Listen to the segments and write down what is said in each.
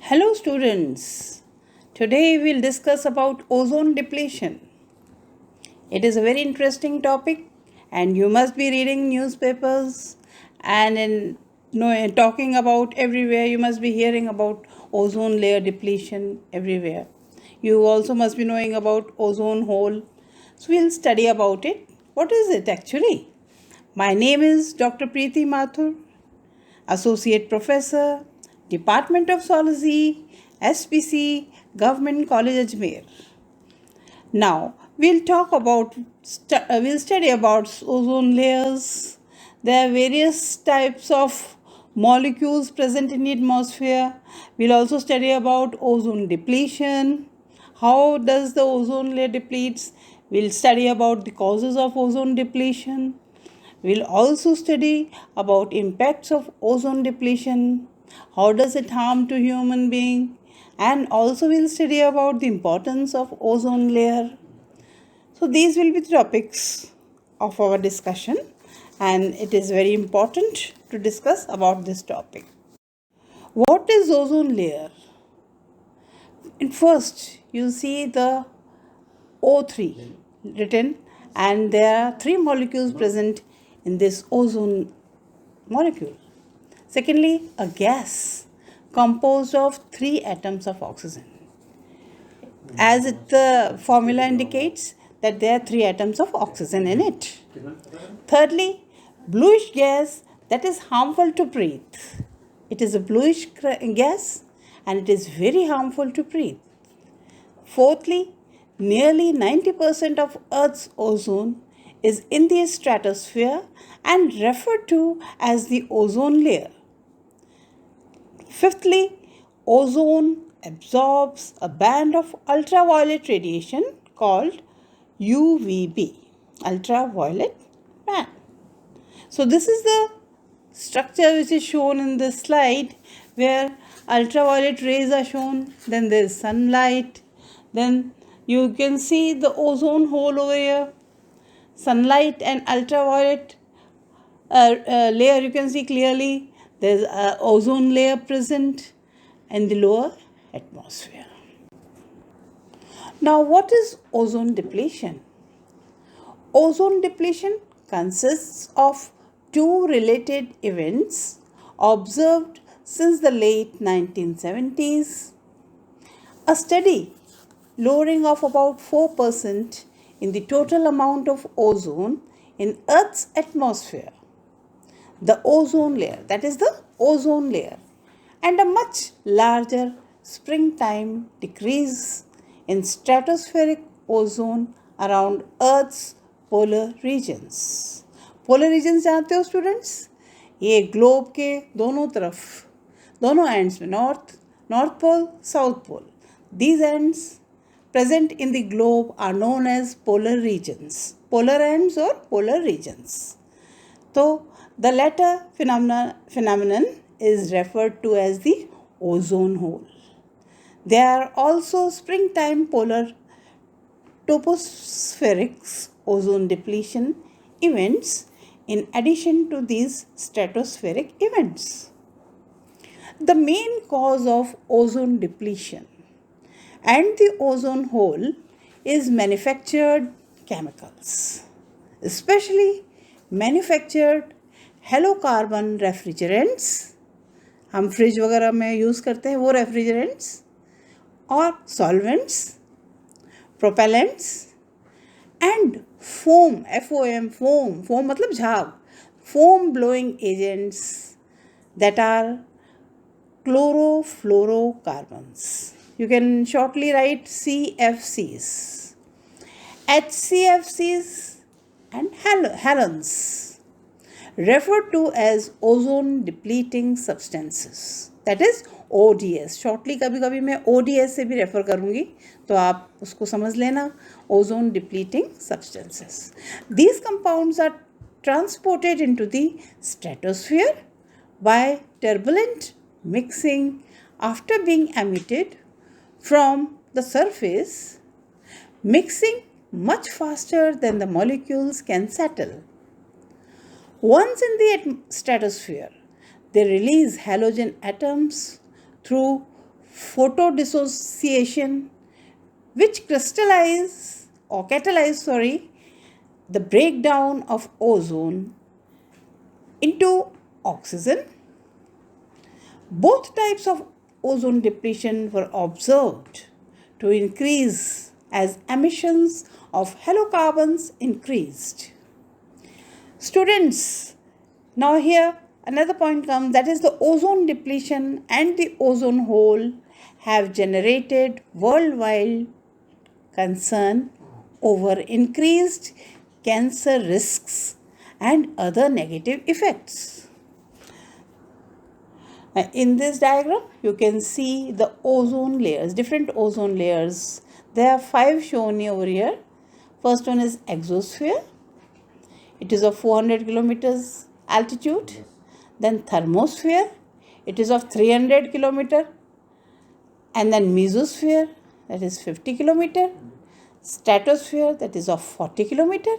Hello students, today we'll discuss about ozone depletion. It is a very interesting topic and you must be reading newspapers and talking about everywhere. You must be hearing about ozone layer depletion everywhere. You also must be knowing about ozone hole. So we'll study about it. What is it actually? My name is Dr. Preeti Mathur, Associate Professor, Department of Zoology, SPC, Government College Ajmer. Now we'll study about ozone layers. There are various types of molecules present in the atmosphere. We'll also study about ozone depletion. How does the ozone layer depletes? We'll study about the causes of ozone depletion. We'll also study about impacts of ozone depletion, how does it harm to human being, and also we'll study about the importance of ozone layer. So these will be the topics of our discussion and it is very important to discuss about this topic. What is ozone layer? First, you see the O3 written and there are 3 molecules present in this ozone molecule. Secondly, a gas composed of 3 atoms of oxygen. As the formula indicates that there are 3 atoms of oxygen in it. Thirdly, bluish gas that is harmful to breathe. It is a bluish gas and it is very harmful to breathe. Fourthly, nearly 90% of Earth's ozone is in the stratosphere and referred to as the ozone layer. Fifthly, ozone absorbs a band of ultraviolet radiation called UVB, ultraviolet band. So this is the structure which is shown in this slide where ultraviolet rays are shown, then there is sunlight, then you can see the ozone hole over here, sunlight and ultraviolet layer you can see clearly. There is an ozone layer present in the lower atmosphere. Now what is ozone depletion? Ozone depletion consists of 2 related events observed since the late 1970s. A steady lowering of about 4% in the total amount of ozone in Earth's atmosphere, the ozone layer, that is the ozone layer, and a much larger springtime decrease in stratospheric ozone around Earth's polar regions. Polar regions जानते हो students? ये globe के दोनों तरफ, दोनों ends में, north pole, south pole. These ends present in the globe are known as polar regions. Polar ends or polar regions. So the latter phenomenon is referred to as the ozone hole. There are also springtime polar tropospheric ozone depletion events in addition to these stratospheric events. The main cause of ozone depletion and the ozone hole is manufactured chemicals, especially manufactured halocarbon refrigerants. हम fridge वगैरह में use करते हैं वो refrigerants, और solvents, propellants and foam, FOM, foam मतलब झाग, foam blowing agents that are chlorofluorocarbons. You can shortly write CFCs, HCFCs and halogens, referred to as ozone depleting substances, that is ODS. shortly कभी कभी मैं ODS से भी refer करूँगी तो आप उसको समझ लेना, ozone depleting substances. These compounds are transported into the stratosphere by turbulent mixing after being emitted from the surface, mixing much faster than the molecules can settle. Once in the stratosphere, they release halogen atoms through photodissociation, which catalyze the breakdown of ozone into oxygen. Both types of ozone depletion were observed to increase as emissions of halocarbons increased. Students, now here another point comes, that is the ozone depletion and the ozone hole have generated worldwide concern over increased cancer risks and other negative effects. In this diagram, you can see the ozone layers, different ozone layers. There are 5 shown over here. First one is exosphere. It is of 400 kilometers altitude. Then thermosphere. It is of 300 kilometer. And then mesosphere, that is 50 kilometer. Stratosphere, that is of 40 kilometer.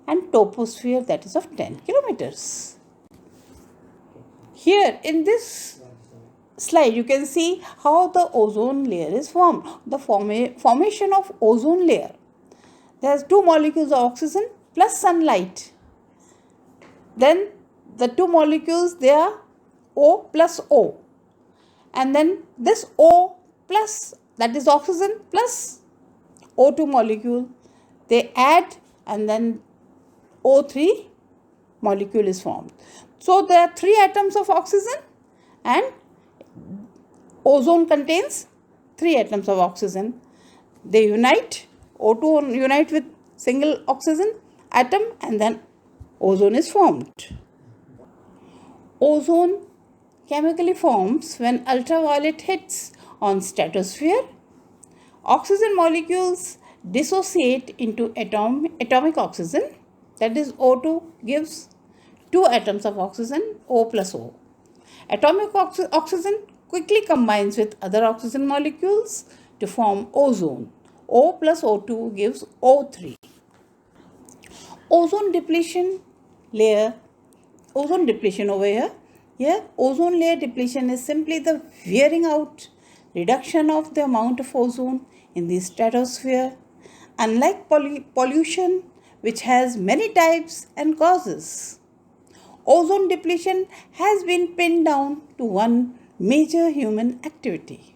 And troposphere, that is of 10 kilometers. Here in this slide, you can see how the ozone layer is formed. The formation of ozone layer. There are 2 molecules of oxygen plus sunlight. Then the 2 molecules, they are O plus O. And then this O plus, that is oxygen plus O2 molecule, they add and then O3 molecule is formed. So there are 3 atoms of oxygen and ozone contains 3 atoms of oxygen. They unite, O2 unite with single oxygen atom and then ozone is formed. Ozone chemically forms when ultraviolet hits on stratosphere. Oxygen molecules dissociate into atomic oxygen, that is O2 gives 2 atoms of oxygen, O plus O. Atomic oxygen quickly combines with other oxygen molecules to form ozone. O plus O2 gives O3. Ozone depletion over here. Here, ozone layer depletion is simply the wearing out, reduction of the amount of ozone in the stratosphere. Unlike pollution, which has many types and causes, ozone depletion has been pinned down to one major human activity.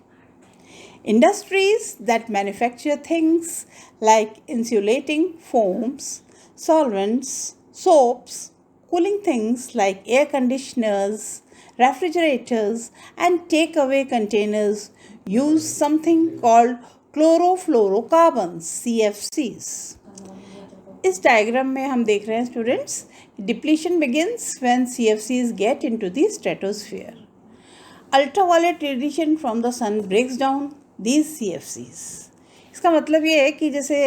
Industries that manufacture things like insulating foams, solvents, soaps, cooling things like air conditioners, refrigerators, and takeaway containers use something called chlorofluorocarbons, CFCs. इस diagram में हम देख रहे हैं students, depletion begins when CFCs get into the stratosphere. Ultraviolet radiation from the sun breaks down these CFCs. इसका मतलब ये है कि जैसे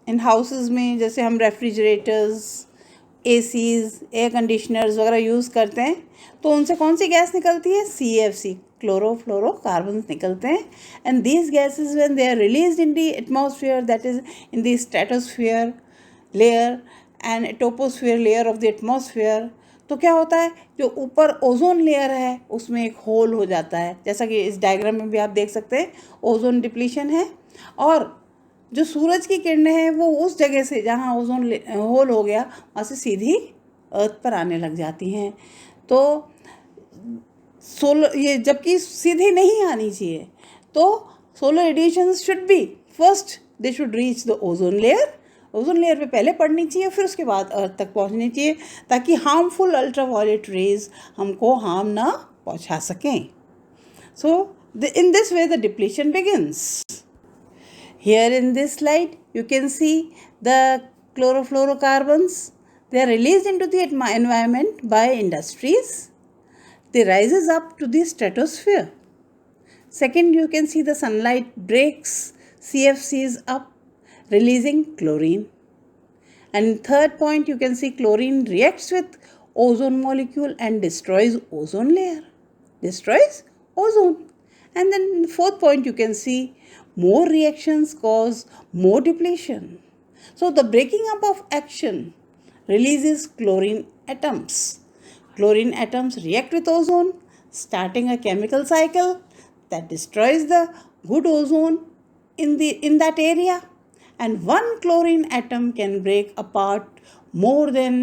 इन हाउसेस में जैसे हम रेफ्रिजरेटर्स, ACs, एयर कंडीशनर्स वगैरह यूज़ करते हैं तो उनसे कौन सी गैस निकलती है? CFC, chlorofluorocarbons निकलते हैं. And these gases when they are released in the atmosphere, that is in the stratosphere layer and troposphere layer of the atmosphere, तो क्या होता है, जो ऊपर ओजोन लेयर है उसमें एक होल हो जाता है. जैसा कि इस डायग्राम में भी आप देख सकते हैं, ओजोन डिप्लीशन है और जो सूरज की किरणें हैं वो उस जगह से जहाँ ओजोन होल हो गया वहाँ से सीधी अर्थ पर आने लग जाती हैं. तो सोलर, ये जबकि सीधी नहीं आनी चाहिए, तो solar radiation should be first, they should reach the ozone layer. Ozone layer पे पहले पड़नी चाहिए, फिर उसके बाद अर्थ तक पहुंचनी चाहिए, ताकि हार्मफुल अल्ट्रावायलेट रेज हमको हार्म ना पहुंचा सकें. सो in this way the depletion begins. Here in this slide you can see the chlorofluorocarbons. They are released into the environment by industries. They rises up to the stratosphere. Second, you can see the sunlight breaks CFCs up, releasing chlorine. And third point, you can see chlorine reacts with ozone molecule and destroys ozone layer. Destroys ozone. And then fourth point, you can see more reactions cause more depletion. So the breaking up of action releases chlorine atoms. Chlorine atoms react with ozone, starting a chemical cycle that destroys the good ozone in that area, and one chlorine atom can break apart more than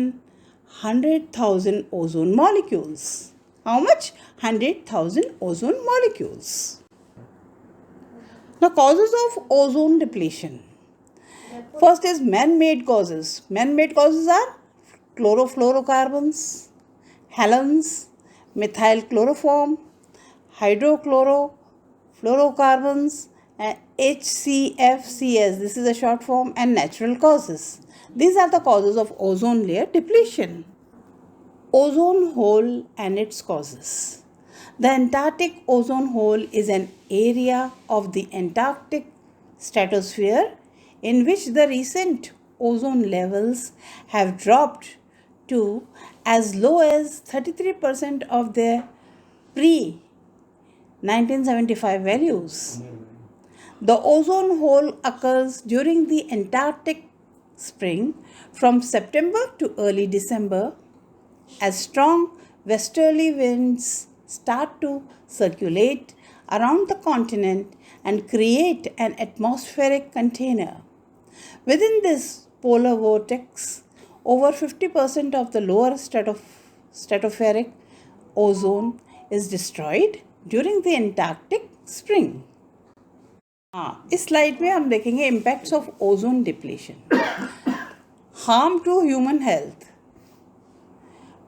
100,000 ozone molecules. How much? 100,000 ozone molecules. The causes of ozone depletion. First is man-made causes. Man-made causes are chlorofluorocarbons, halogens, methyl chloroform, hydrochlorofluorocarbons, and HCFCs. This is a short form, and natural causes. These are the causes of ozone layer depletion. Ozone hole and its causes. The Antarctic ozone hole is an area of the Antarctic stratosphere in which the recent ozone levels have dropped to as low as 33% of their pre-1975 values. The ozone hole occurs during the Antarctic spring from September to early December as strong westerly winds start to circulate around the continent and create an atmospheric container. Within this polar vortex, over 50% of the lower stratospheric ozone is destroyed during the Antarctic spring. इस slide में हम देखेंगे impacts of ozone depletion. Harm to human health.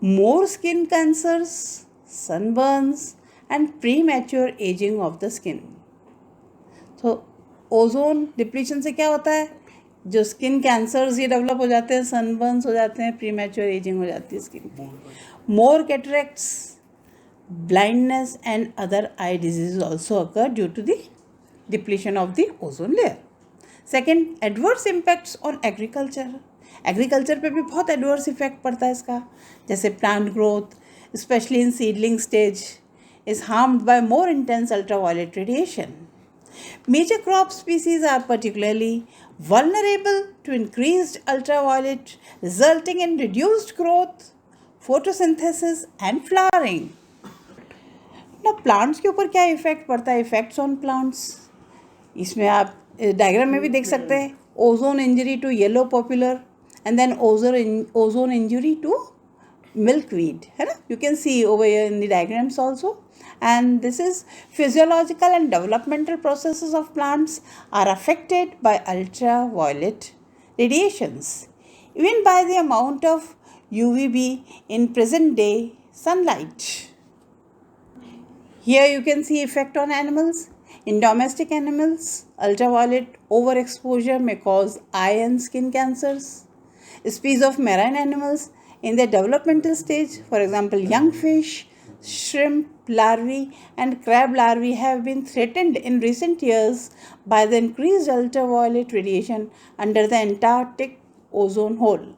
More skin cancers, sunburns, and premature aging of the skin. तो ozone depletion से क्या होता है? जो स्किन कैंसर्स ये डेवलप हो जाते हैं, सनबर्न्स हो जाते हैं, प्रीमैच्योर एजिंग हो जाती है स्किन की. मोर कैटरेक्ट्स, blindness, and other eye diseases also occur due to the depletion of the ozone layer. Second, adverse impacts on agriculture. Agriculture पे भी बहुत एडवर्स इफेक्ट पड़ता है इसका. जैसे plant growth, specially in seedling stage, is harmed by more intense ultraviolet radiation. Major crop species are particularly vulnerable to increased ultraviolet, resulting in reduced growth, photosynthesis and flowering. ना plants के ऊपर क्या effect पड़ता है? Effects on plants इसमें आप diagram में भी देख सकते हैं. Ozone injury to yellow poplar and then ozone injury to milkweed, है ना? You can see over here in the diagrams also. And this is physiological and developmental processes of plants are affected by ultraviolet radiations, even by the amount of UVB in present day sunlight. Here you can see effect on animals. In domestic animals, ultraviolet overexposure may cause eye and skin cancers. Species of marine animals in their developmental stage, for example, young fish, shrimp larvae, and crab larvae have been threatened in recent years by the increased ultraviolet radiation under the Antarctic ozone hole.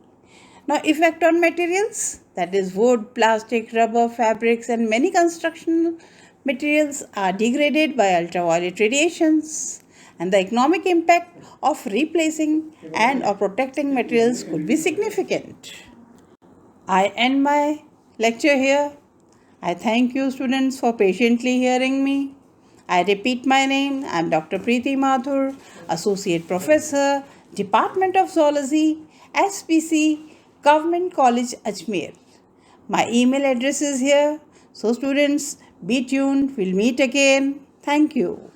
Now, effect on materials, that is wood, plastic, rubber, fabrics, and many construction materials are degraded by ultraviolet radiations, and the economic impact of replacing and or protecting materials could be significant. I end my lecture here. I thank you students for patiently hearing me. I repeat my name. I am Dr. Preeti Mathur, Associate Professor, Department of Zoology, SPC, Government College, Ajmer. My email address is here. So students, be tuned. We'll meet again. Thank you.